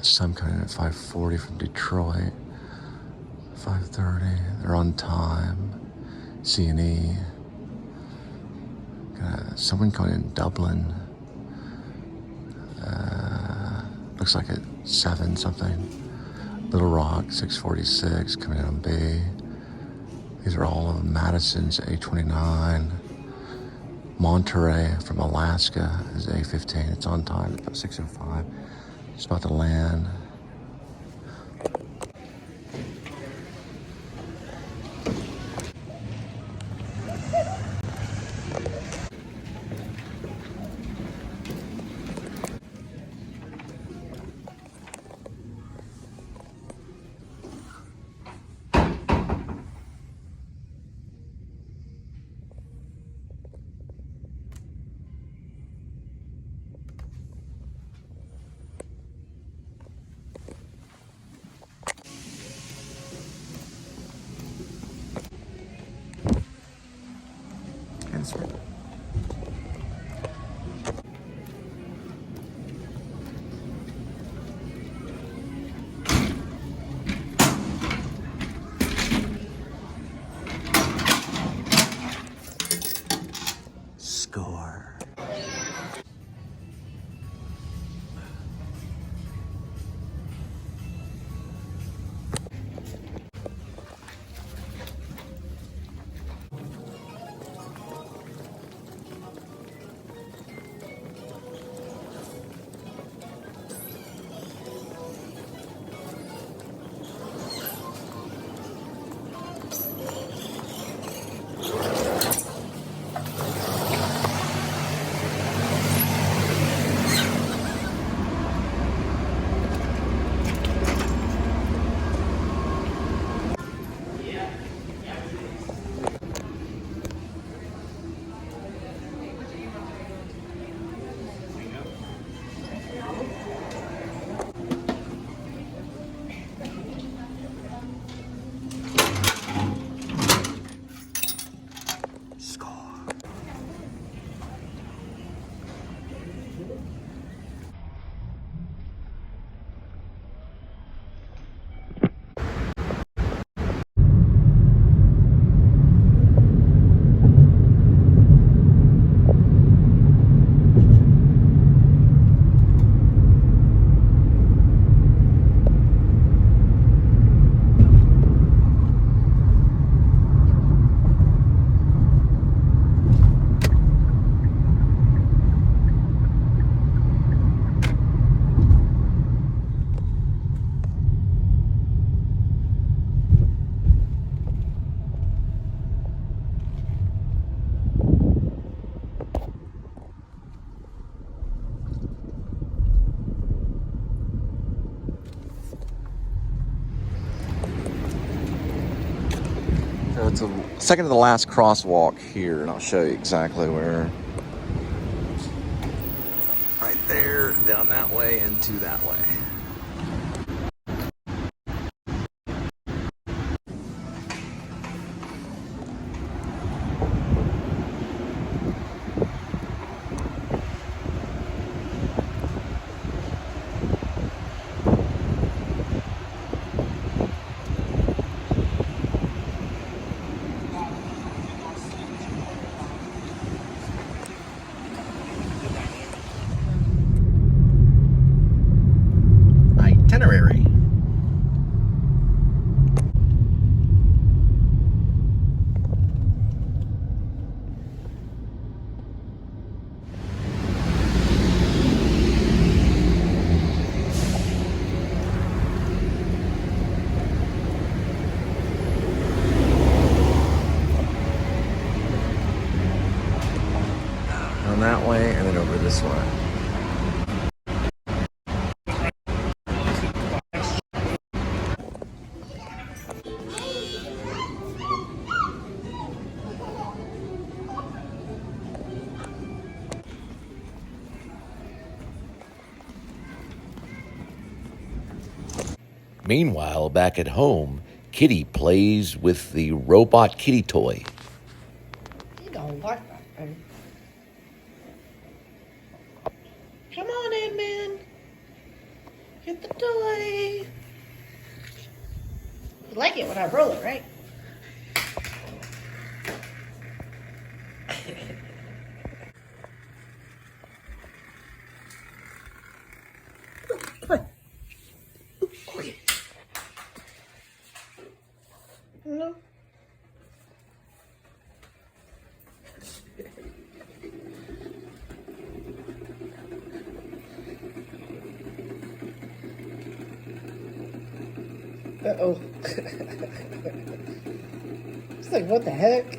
got some coming in at 5:40 from Detroit. 5:30. They're on time. C&E. Got someone coming in Dublin. Looks like at 7 something. Little Rock 6:46 coming in on B. These are all of Madison's A29. Monterey from Alaska is A15. It's on time. It's about 6:05. Just about to land. Score. So it's a second to the last crosswalk here, and I'll show you exactly where. Right there, down that way, and to that way. Itinerary. On that way and then over this way. Meanwhile, back at home, Kitty plays with the robot kitty toy. You don't like that thing. Come on, Edmund. Get the toy. You like it when I roll it, right? Come on. Come on. No. Uh-oh. It's like, what the heck?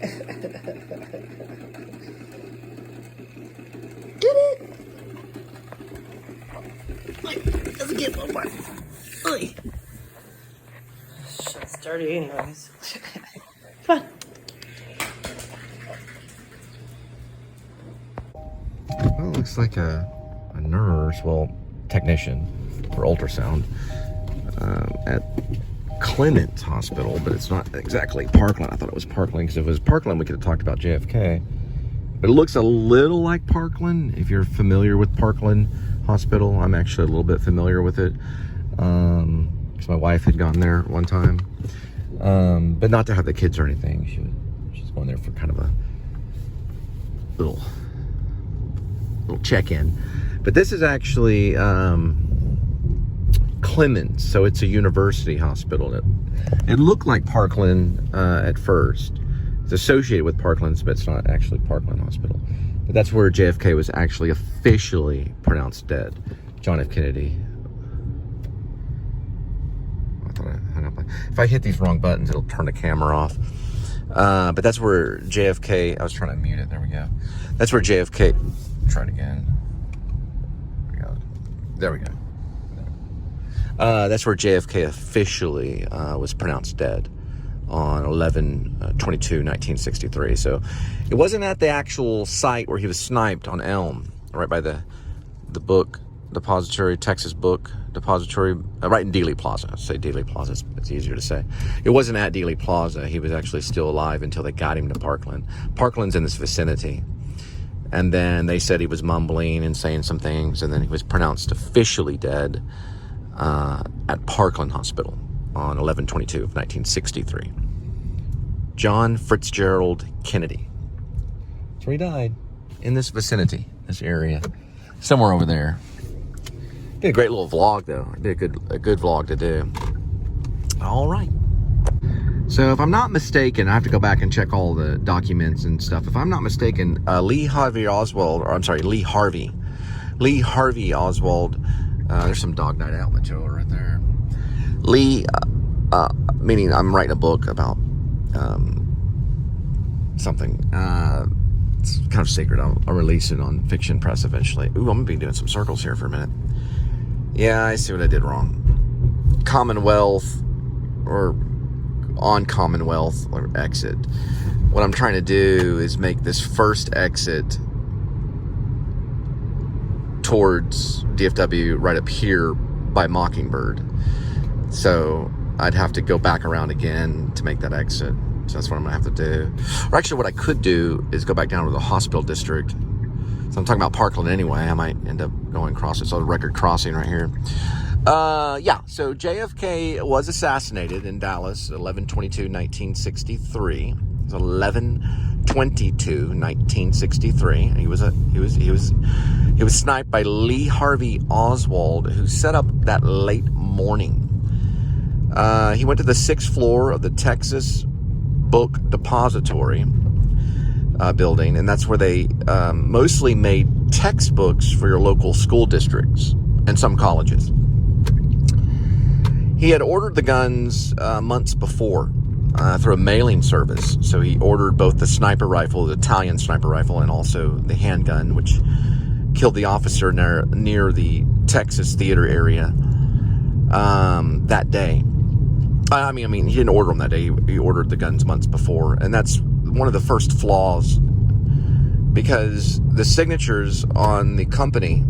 Get it! Wait, let's get one more. Oy. Shit's dirty anyways. Come on. Well, it looks like a nurse, well, technician for ultrasound at Clements Hospital, but it's not exactly Parkland. I thought it was Parkland, because if it was Parkland, we could have talked about JFK. But it looks a little like Parkland. If you're familiar with Parkland Hospital, I'm actually a little bit familiar with it, because my wife had gone there one time, but not to have the kids or anything. She's going there for kind of a little check-in. But this is actually Clements, so it's a university hospital. It looked like Parkland at first. It's associated with Parkland, but it's not actually Parkland Hospital. But that's where JFK was actually officially pronounced dead. John F. Kennedy. I thought I hung up. If I hit these wrong buttons, it'll turn the camera off. But that's where JFK, I was trying to mute it, there we go. That's where JFK, try it again. There we go. That's where JFK officially was pronounced dead on 11/22/1963. So it wasn't at the actual site where he was sniped on Elm, right by the book depository, Texas book depository, right in Dealey Plaza. I say Dealey Plaza, it's easier to say. It wasn't at Dealey Plaza. He was actually still alive until they got him to Parkland. Parkland's in this vicinity. And then they said he was mumbling and saying some things, and then he was pronounced officially dead at Parkland Hospital on 11/22/1963. John Fitzgerald Kennedy. That's where he died, in this vicinity, this area, somewhere over there. Be a great little vlog, though. It'd be a good vlog to do. All right. So if I'm not mistaken, I have to go back and check all the documents and stuff. If I'm not mistaken, Lee Harvey Oswald, there's some Dog Night Out material right there. Lee, meaning I'm writing a book about something. It's kind of secret. I'll release it on Fiction Press eventually. Ooh, I'm going to be doing some circles here for a minute. Yeah, I see what I did wrong. Commonwealth, or on Commonwealth, or exit. What I'm trying to do is make this first exit towards DFW right up here by Mockingbird. So I'd have to go back around again to make that exit. So that's what I'm gonna have to do. Or actually what I could do is go back down to the hospital district. So I'm talking about Parkland anyway. I might end up going across it. So the record crossing right here. Yeah, so JFK was assassinated in Dallas, 11/22/1963. It was 11/22/1963. He was sniped by Lee Harvey Oswald, who set up that late morning. He went to the 6th floor of the Texas Book Depository building, and that's where they mostly made textbooks for your local school districts and some colleges. He had ordered the guns months before through a mailing service. So he ordered both the sniper rifle, the Italian sniper rifle, and also the handgun, which killed the officer near the Texas theater area that day. I mean, he didn't order them that day. He ordered the guns months before, and that's one of the first flaws, because the signatures on the company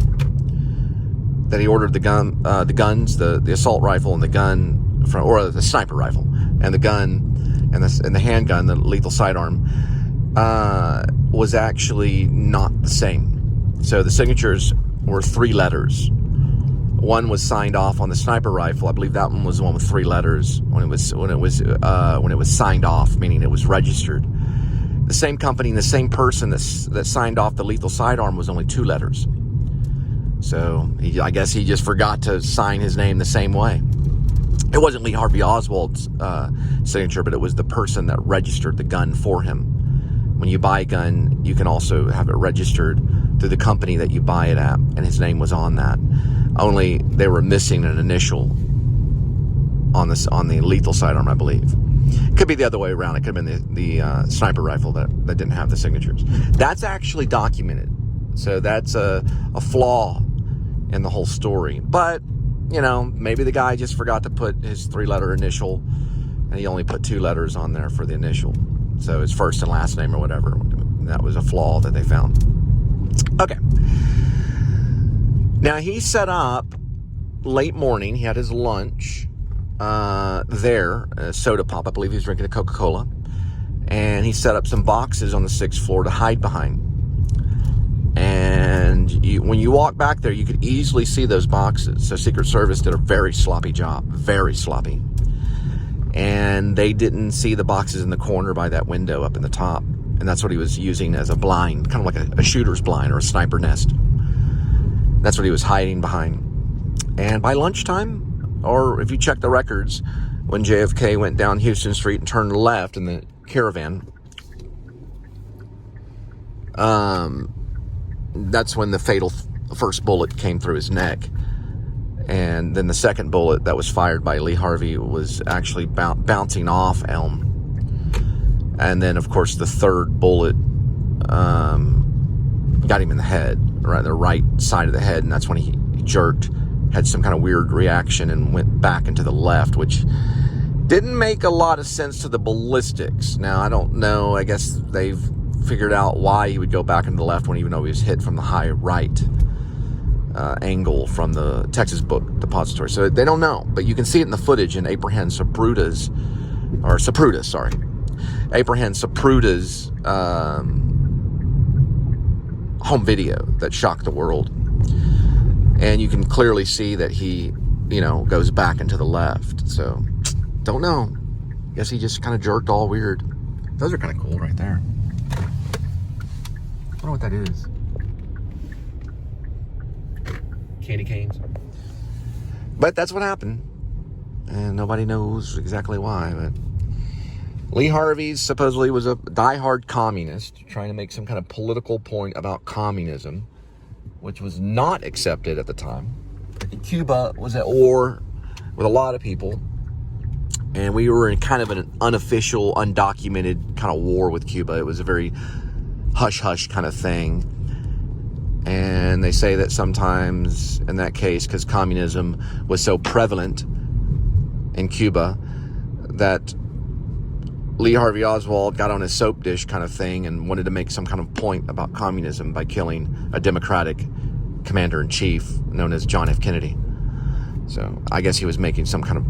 that he ordered the guns, the assault rifle and the gun from, or the sniper rifle and the gun and the handgun, the lethal sidearm, was actually not the same. So the signatures were 3 letters. One was signed off on the sniper rifle. I believe that one was the one with 3 letters when it was signed off, meaning it was registered. The same company and the same person that signed off the lethal sidearm was only 2 letters. So I guess he just forgot to sign his name the same way. It wasn't Lee Harvey Oswald's signature, but it was the person that registered the gun for him. When you buy a gun, you can also have it registered through the company that you buy it at, and his name was on that. Only they were missing an initial on the lethal sidearm, I believe. Could be the other way around. It could have been the sniper rifle that didn't have the signatures. That's actually documented. So that's a flaw in the whole story. But, you know, maybe the guy just forgot to put his 3-letter initial, and he only put 2 letters on there for the initial. So his first and last name or whatever. That was a flaw that they found. Okay. Now, he set up late morning. He had his lunch there, a soda pop. I believe he was drinking a Coca-Cola. And he set up some boxes on the 6th floor to hide behind. And when you walk back there, you could easily see those boxes. So Secret Service did a very sloppy job. Very sloppy. And they didn't see the boxes in the corner by that window up in the top. And that's what he was using as a blind, kind of like a shooter's blind or a sniper nest. That's what he was hiding behind. And by lunchtime, or if you check the records, when JFK went down Houston Street and turned left in the Caravan, that's when the fatal first bullet came through his neck. And then the second bullet that was fired by Lee Harvey was actually bouncing off Elm. And then, of course, the third bullet got him in the head, right, the right side of the head. And that's when he jerked, had some kind of weird reaction, and went back into the left, which didn't make a lot of sense to the ballistics. Now, I don't know. I guess they've figured out why he would go back into the left when, even though he was hit from the high right angle from the Texas Book Depository. So they don't know, but you can see it in the footage in Abraham Zapruder's home video that shocked the world. And you can clearly see that he, goes back into the left. So, don't know. Guess he just kind of jerked all weird. Those are kind of cool right there. I wonder what that is. Candy canes. But that's what happened. And nobody knows exactly why. But Lee Harvey supposedly was a diehard communist, trying to make some kind of political point about communism, which was not accepted at the time. Cuba was at war with a lot of people. And we were in kind of an unofficial, undocumented kind of war with Cuba. It was a very hush-hush kind of thing. And they say that sometimes, in that case, because communism was so prevalent in Cuba, that Lee Harvey Oswald got on his soap dish kind of thing and wanted to make some kind of point about communism by killing a Democratic commander-in-chief known as John F. Kennedy. So I guess he was making some kind of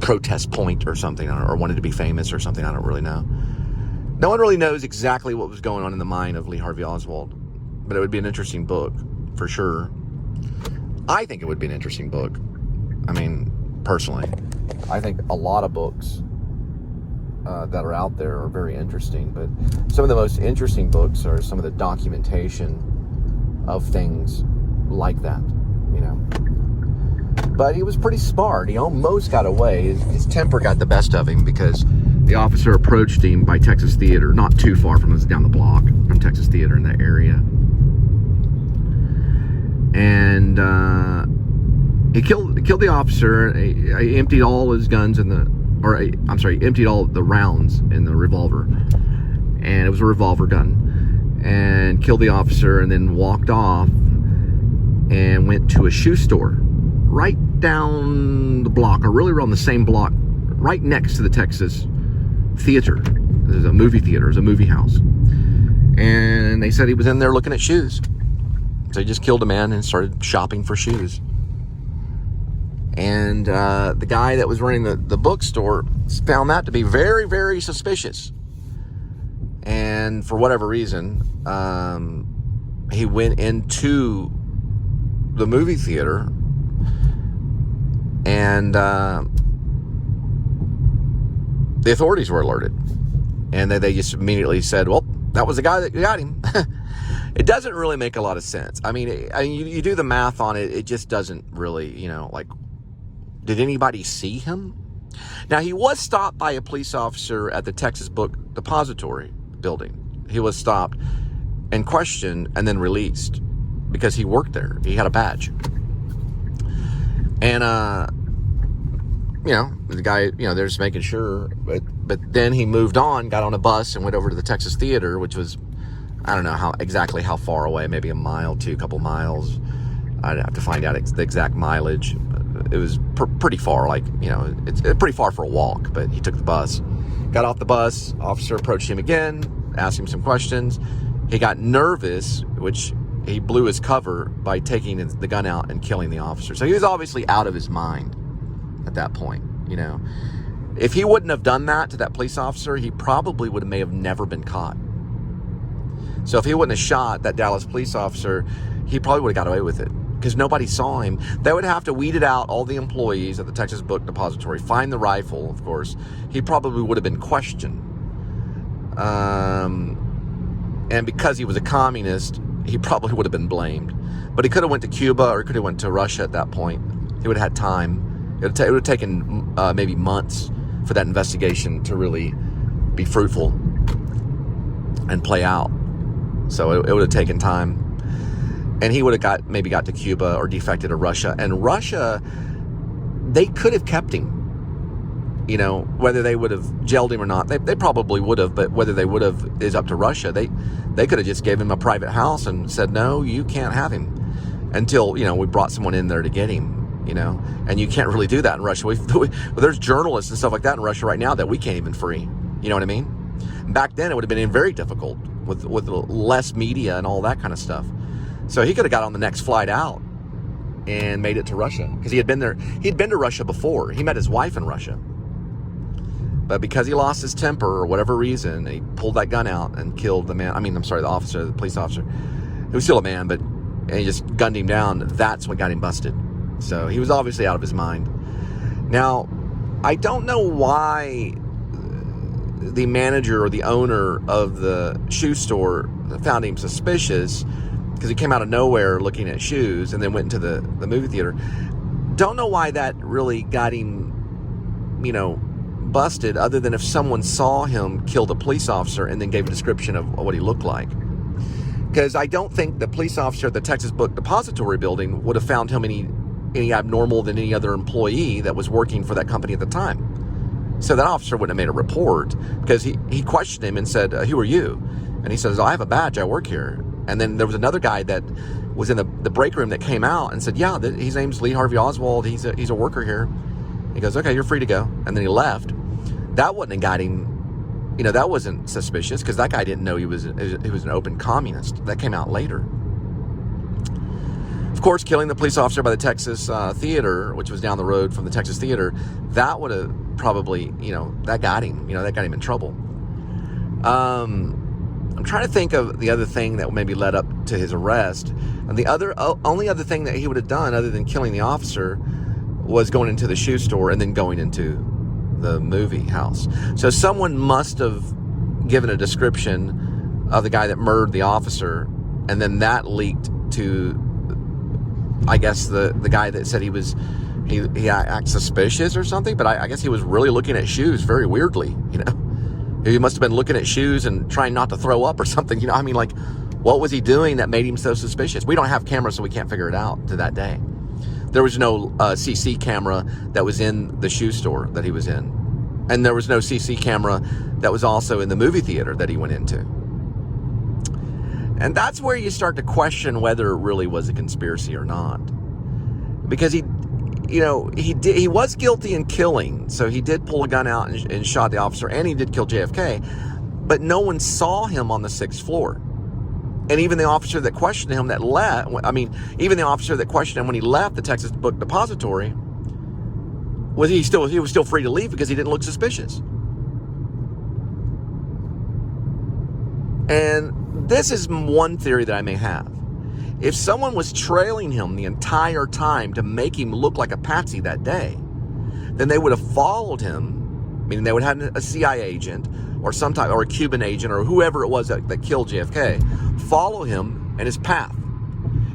protest point or something, or wanted to be famous or something. I don't really know. No one really knows exactly what was going on in the mind of Lee Harvey Oswald. But it would be an interesting book, for sure. I think it would be an interesting book. I mean, personally. I think a lot of books that are out there are very interesting. But some of the most interesting books are some of the documentation of things like that, But he was pretty smart. He almost got away. His temper got the best of him because the officer approached him by Texas Theater, not too far from us, down the block from Texas Theater in that area. And he killed the officer. He emptied all his guns emptied all the rounds in the revolver, and it was a revolver gun, and killed the officer, and then walked off and went to a shoe store right down the block, or really around the same block, right next to the Texas Theater. There's a movie theater, there's a movie house, and they said he was in there looking at shoes. So he just killed a man and started shopping for shoes. And the guy that was running the bookstore found that to be very, very suspicious. And for whatever reason, he went into the movie theater And the authorities were alerted. And they just immediately said, well, that was the guy that got him. It doesn't really make a lot of sense. I mean, you do the math on it, it just doesn't really, like, did anybody see him? Now, he was stopped by a police officer at the Texas Book Depository building. He was stopped and questioned and then released because he worked there. He had a badge. And, the guy, they're just making sure. But then he moved on, got on a bus and went over to the Texas Theater, which was, I don't know exactly how far away, maybe a mile to a couple miles. I'd have to find out the exact mileage. It was pretty far, it's pretty far for a walk, but he took the bus. Got off the bus, officer approached him again, asked him some questions. He got nervous, which he blew his cover by taking the gun out and killing the officer. So he was obviously out of his mind at that point, If he wouldn't have done that to that police officer, he probably may have never been caught. So if he wouldn't have shot that Dallas police officer, he probably would have got away with it because nobody saw him. They would have to weed out all the employees at the Texas Book Depository, find the rifle, of course. He probably would have been questioned. And because he was a communist, he probably would have been blamed. But he could have went to Cuba or he could have went to Russia at that point. He would have had time. It would have taken maybe months for that investigation to really be fruitful and play out. So it would have taken time. And he would have got to Cuba or defected to Russia. And Russia, they could have kept him. Whether they would have jailed him or not, they probably would have, but whether they would have is up to Russia. They could have just gave him a private house and said, no, you can't have him until, we brought someone in there to get him, and you can't really do that in Russia. There's journalists and stuff like that in Russia right now that we can't even free. You know what I mean? Back then, it would have been very difficult with less media and all that kind of stuff. So he could have got on the next flight out and made it to Russia because he had been there. He'd been to Russia before. He met his wife in Russia. But because he lost his temper or whatever reason, he pulled that gun out and killed the man. The officer, the police officer. He was still a man, and he just gunned him down. That's what got him busted. So he was obviously out of his mind. Now, I don't know why the manager or the owner of the shoe store found him suspicious, because he came out of nowhere looking at shoes and then went into the movie theater. Don't know why that really got him, busted, other than if someone saw him kill the police officer and then gave a description of what he looked like. Because I don't think the police officer at the Texas Book Depository building would have found him any abnormal than any other employee that was working for that company at the time. So that officer wouldn't have made a report, because he questioned him and said, who are you? And he says, I have a badge, I work here. And then there was another guy that was in the break room that came out and said, yeah, his name's Lee Harvey Oswald. He's a worker here. He goes, okay, you're free to go. And then he left. That wouldn't have got him, that wasn't suspicious, because that guy didn't know he was an open communist. That came out later. Of course, killing the police officer by the Texas Theater, which was down the road from the Texas Theater, that would have probably, that got him. That got him in trouble. I'm trying to think of the other thing that maybe led up to his arrest. And the only other thing that he would have done other than killing the officer was going into the shoe store and then going into the movie house. So someone must have given a description of the guy that murdered the officer, and then that leaked to, I guess, the guy that said he acted suspicious or something. But I guess he was really looking at shoes very weirdly, He must have been looking at shoes and trying not to throw up or something. What was he doing that made him so suspicious? We don't have cameras, so we can't figure it out to that day. There was no CC camera that was in the shoe store that he was in. And there was no CC camera that was also in the movie theater that he went into. And that's where you start to question whether it really was a conspiracy or not. Because he was guilty in killing. So he did pull a gun out and shot the officer, and he did kill JFK. But no one saw him on the 6th floor. And even the officer that questioned him even the officer that questioned him when he left the Texas Book Depository, he was still free to leave because he didn't look suspicious. And this is one theory that I may have. If someone was trailing him the entire time to make him look like a patsy that day, then they would have followed him, meaning they would have had a CIA agent or some type, or a Cuban agent or whoever it was that killed JFK, follow him and his path.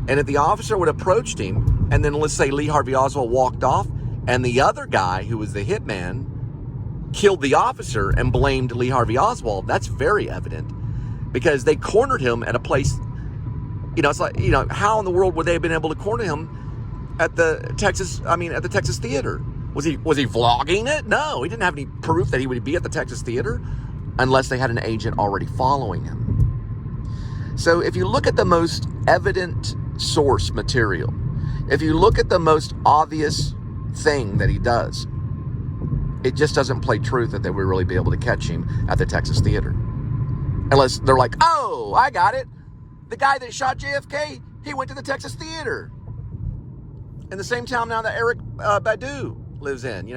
And if the officer would have approached him, and then let's say Lee Harvey Oswald walked off, and the other guy who was the hitman killed the officer and blamed Lee Harvey Oswald, that's very evident, because they cornered him at a place. It's like, how in the world would they have been able to corner him at the Texas Theater? Was he vlogging it? No, he didn't have any proof that he would be at the Texas Theater unless they had an agent already following him. So if you look at the most evident source material, if you look at the most obvious thing that he does, it just doesn't play truth that they would really be able to catch him at the Texas Theater. Unless they're like, oh, I got it. The guy that shot JFK, he went to the Texas Theater. In the same town now that Eric Badu lives in,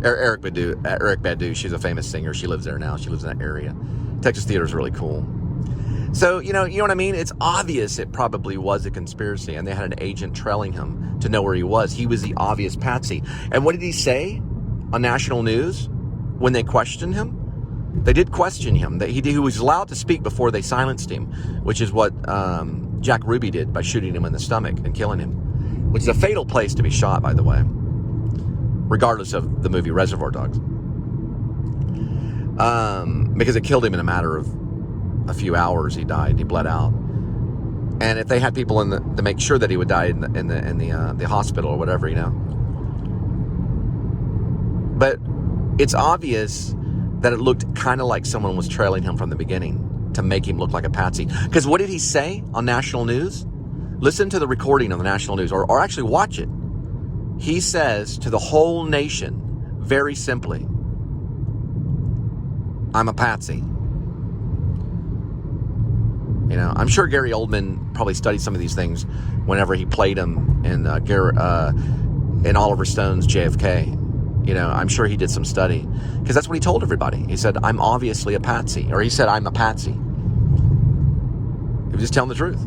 Eric Badu, she's a famous singer. She lives there now. She lives in that area. Texas Theater is really cool. So, you know what I mean? It's obvious it probably was a conspiracy, and they had an agent trailing him to know where he was. He was the obvious patsy. And what did he say on national news when they questioned him? They did question him. He was allowed to speak before they silenced him, which is what Jack Ruby did by shooting him in the stomach and killing him, which is a fatal place to be shot, by the way, regardless of the movie Reservoir Dogs, because it killed him in a matter of a few hours. He died. He bled out. And if they had people to make sure that he would die in the hospital or whatever, but it's obvious that it looked kind of like someone was trailing him from the beginning to make him look like a patsy. Because what did he say on national news? Listen to the recording on the national news, or actually watch it. He says to the whole nation, very simply, I'm a patsy. I'm sure Gary Oldman probably studied some of these things whenever he played him in Oliver Stone's JFK. I'm sure he did some study, because that's what he told everybody. He said, I'm obviously a patsy, or he said, I'm a patsy. He was just telling the truth.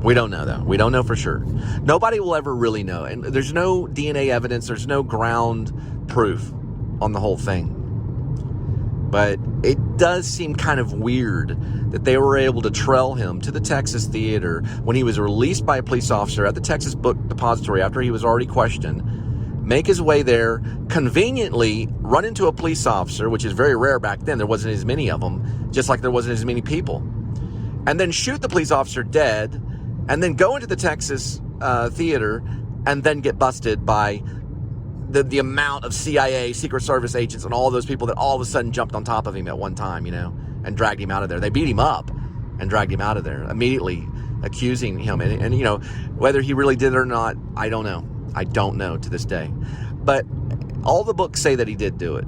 We don't know, though. We don't know for sure. Nobody will ever really know. And there's no DNA evidence. There's no ground proof on the whole thing. But it does seem kind of weird that they were able to trail him to the Texas Theater when he was released by a police officer at the Texas Book Depository after he was already questioned, make his way there, conveniently run into a police officer, which is very rare back then. There wasn't as many of them, just like there wasn't as many people. And then shoot the police officer dead, and then go into the Texas Theater, and then get busted by the amount of CIA, Secret Service agents, and all those people that all of a sudden jumped on top of him at one time, and dragged him out of there. They beat him up and dragged him out of there, immediately accusing him. And whether he really did it or not, I don't know. I don't know to this day. But all the books say that he did do it.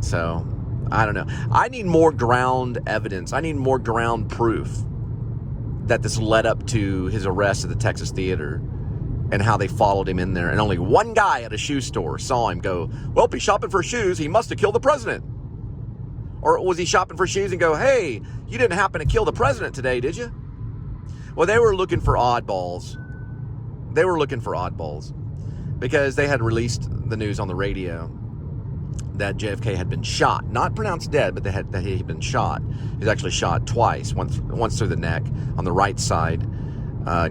So, I don't know. I need more ground evidence. I need more ground proof that this led up to his arrest at the Texas Theater and how they followed him in there. And only one guy at a shoe store saw him go, well, if he's shopping for shoes, he must have killed the president. Or was he shopping for shoes and go, hey, you didn't happen to kill the president today, did you? Well, they were looking for oddballs. They were looking for oddballs because they had released the news on the radio that JFK had been shot. Not pronounced dead, but that he had been shot. He was actually shot twice, once through the neck on the right side,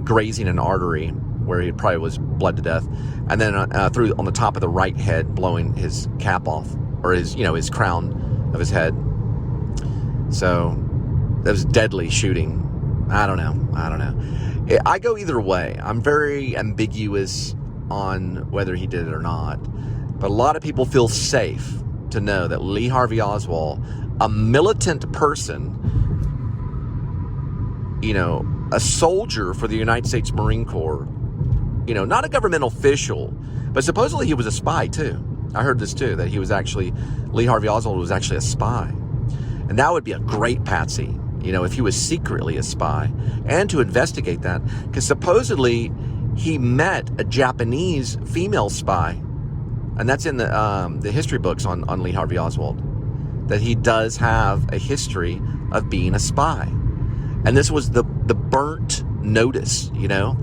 grazing an artery where he probably was bled to death, and then through on the top of the right head, blowing his cap off, or his crown of his head. So that was deadly shooting. I don't know. I go either way. I'm very ambiguous on whether he did it or not. But a lot of people feel safe to know that Lee Harvey Oswald, a militant person, a soldier for the United States Marine Corps, not a government official, but supposedly he was a spy too. I heard this too, that Lee Harvey Oswald was actually a spy. And that would be a great patsy, if he was secretly a spy, and to investigate that, because supposedly he met a Japanese female spy, and that's in the history books on Lee Harvey Oswald. that he does have a history of being a spy. And this was the burnt notice, you know?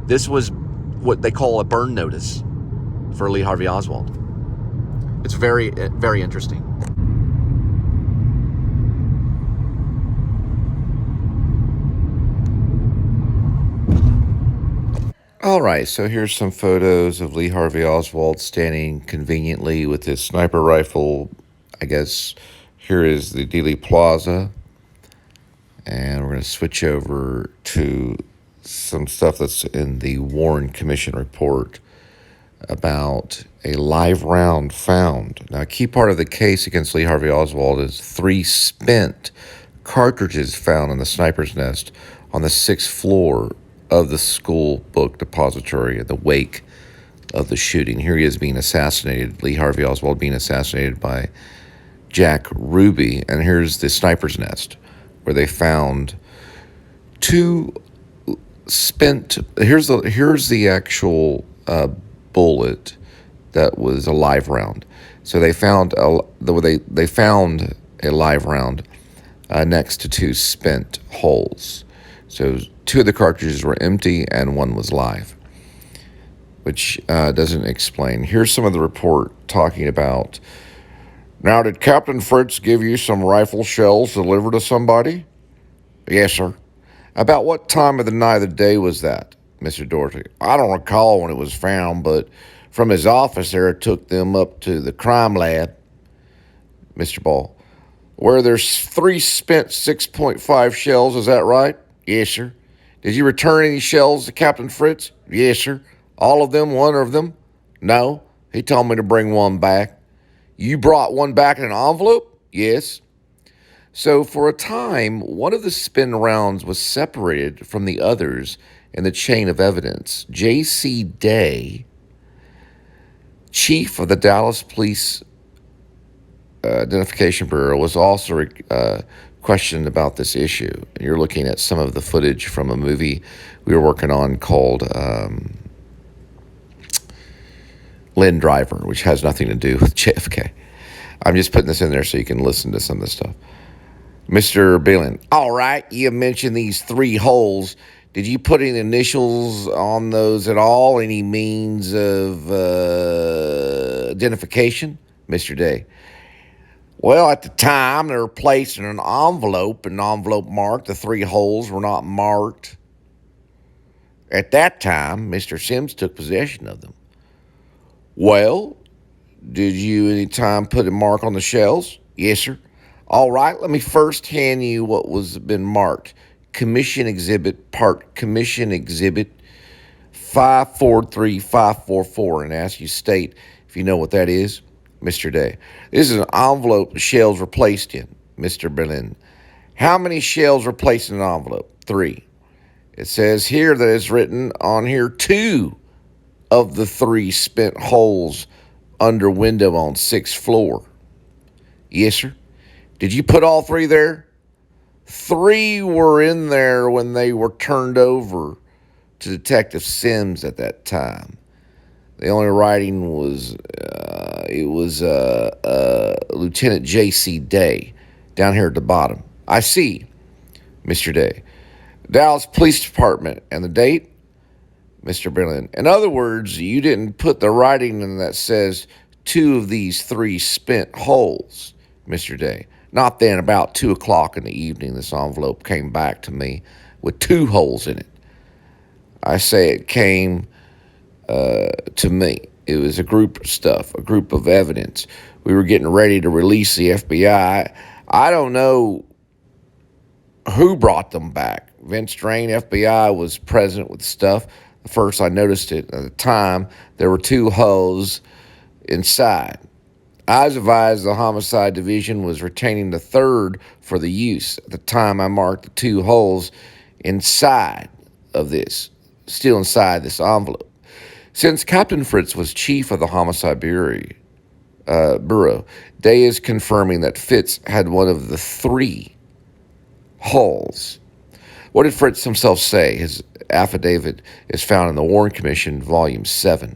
This was what they call a burn notice for Lee Harvey Oswald. It's very, very interesting. All right, so here's some photos of Lee Harvey Oswald standing conveniently with his sniper rifle. I guess here is the Dealey Plaza. And we're going to switch over to some stuff that's in the Warren Commission report about a live round found. Now, a key part of the case against Lee Harvey Oswald is 3 spent cartridges found in the sniper's nest on the 6th floor of the school book depository in the wake of the shooting. Here he is being assassinated, Lee Harvey Oswald being assassinated by Jack Ruby. And here's the sniper's nest where they found 2 spent. Here's the actual bullet that was a live round. So they found they found a live round next to 2 spent holes. So 2 of the cartridges were empty and 1 was live, which doesn't explain. Here's some of the report talking about, now, did Captain Fritz give you some rifle shells delivered to somebody? Yes, sir. About what time of the night of the day was that, Mr. Doherty? I don't recall when it was found, but from his office there, it took them up to the crime lab. Mr. Ball, where there's 3 spent 6.5 shells, is that right? Yes, sir. Did you return any shells to Captain Fritz? Yes, sir. All of them, 1 of them? No. He told me to bring 1 back. You brought 1 back in an envelope? Yes. So for a time, one of the spent rounds was separated from the others in the chain of evidence. J.C. Day, chief of the Dallas Police Identification Bureau, was also questioned about this issue. You're looking at some of the footage from a movie we were working on called Lynn Driver, which has nothing to do with JFK. I'm just putting this in there so you can listen to some of the stuff. Mr. Billin, all right, you mentioned these 3 holes. Did you put any initials on those at all? Any means of identification? Mr. Day, well, at the time, they were placed in an envelope marked. The 3 holes were not marked. At that time, Mr. Sims took possession of them. Well, did you any time put a mark on the shells? Yes, sir. All right, let me first hand you what was been marked. Commission Exhibit 543544, and ask you state if you know what that is. Mr. Day, this is an envelope the shells were placed in. Mr. Berlin, how many shells were placed in an envelope? 3. It says here that it's written on here 2 of the 3 spent holes under window on 6th floor. Yes, sir. Did you put all 3 there? 3 were in there when they were turned over to Detective Sims at that time. The only writing was, Lieutenant J.C. Day down here at the bottom. I see, Mr. Day. Dallas Police Department. And the date? Mr. Berlin. In other words, you didn't put the writing in that says 2 of these 3 spent holes, Mr. Day. Not then. About 2 o'clock in the evening, this envelope came back to me with 2 holes in it. I say it came to me. It was a group of stuff, a group of evidence. We were getting ready to release the FBI. I don't know who brought them back. Vince Drain, FBI, was present with stuff. First, I noticed it. At the time, there were 2 holes inside. I was advised the Homicide Division was retaining the 3rd for the use. At the time, I marked the 2 holes inside of this, still inside this envelope. Since Captain Fritz was chief of the Homicide Bureau, Day is confirming that Fitz had one of the 3 holes. What did Fritz himself say? His affidavit is found in the Warren Commission, Volume 7.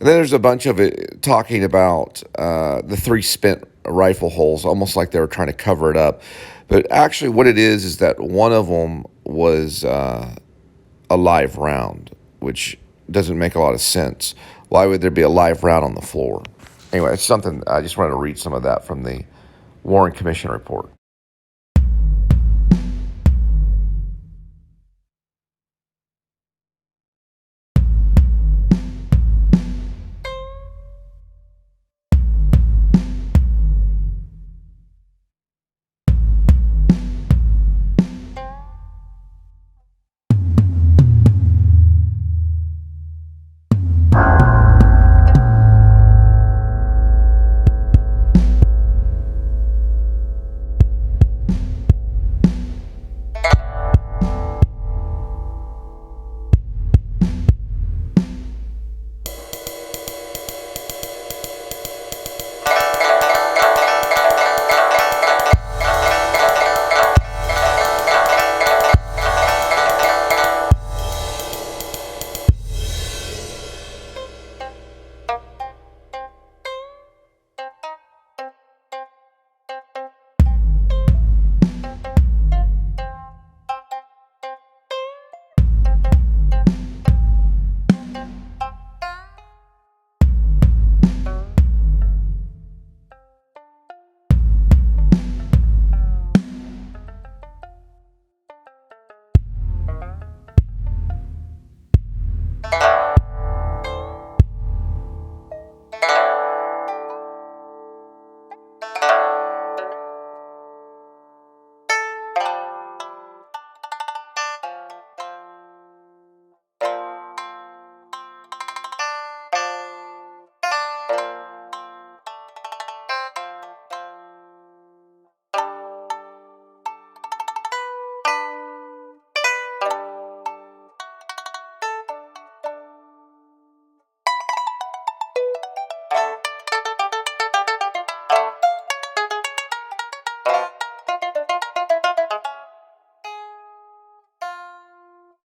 And then there's a bunch of it talking about the 3 spent rifle holes, almost like they were trying to cover it up. But actually, what it is that one of them was a live round, which doesn't make a lot of sense. Why would there be a live round on the floor? Anyway, it's something I just wanted to read some of that from the Warren Commission report.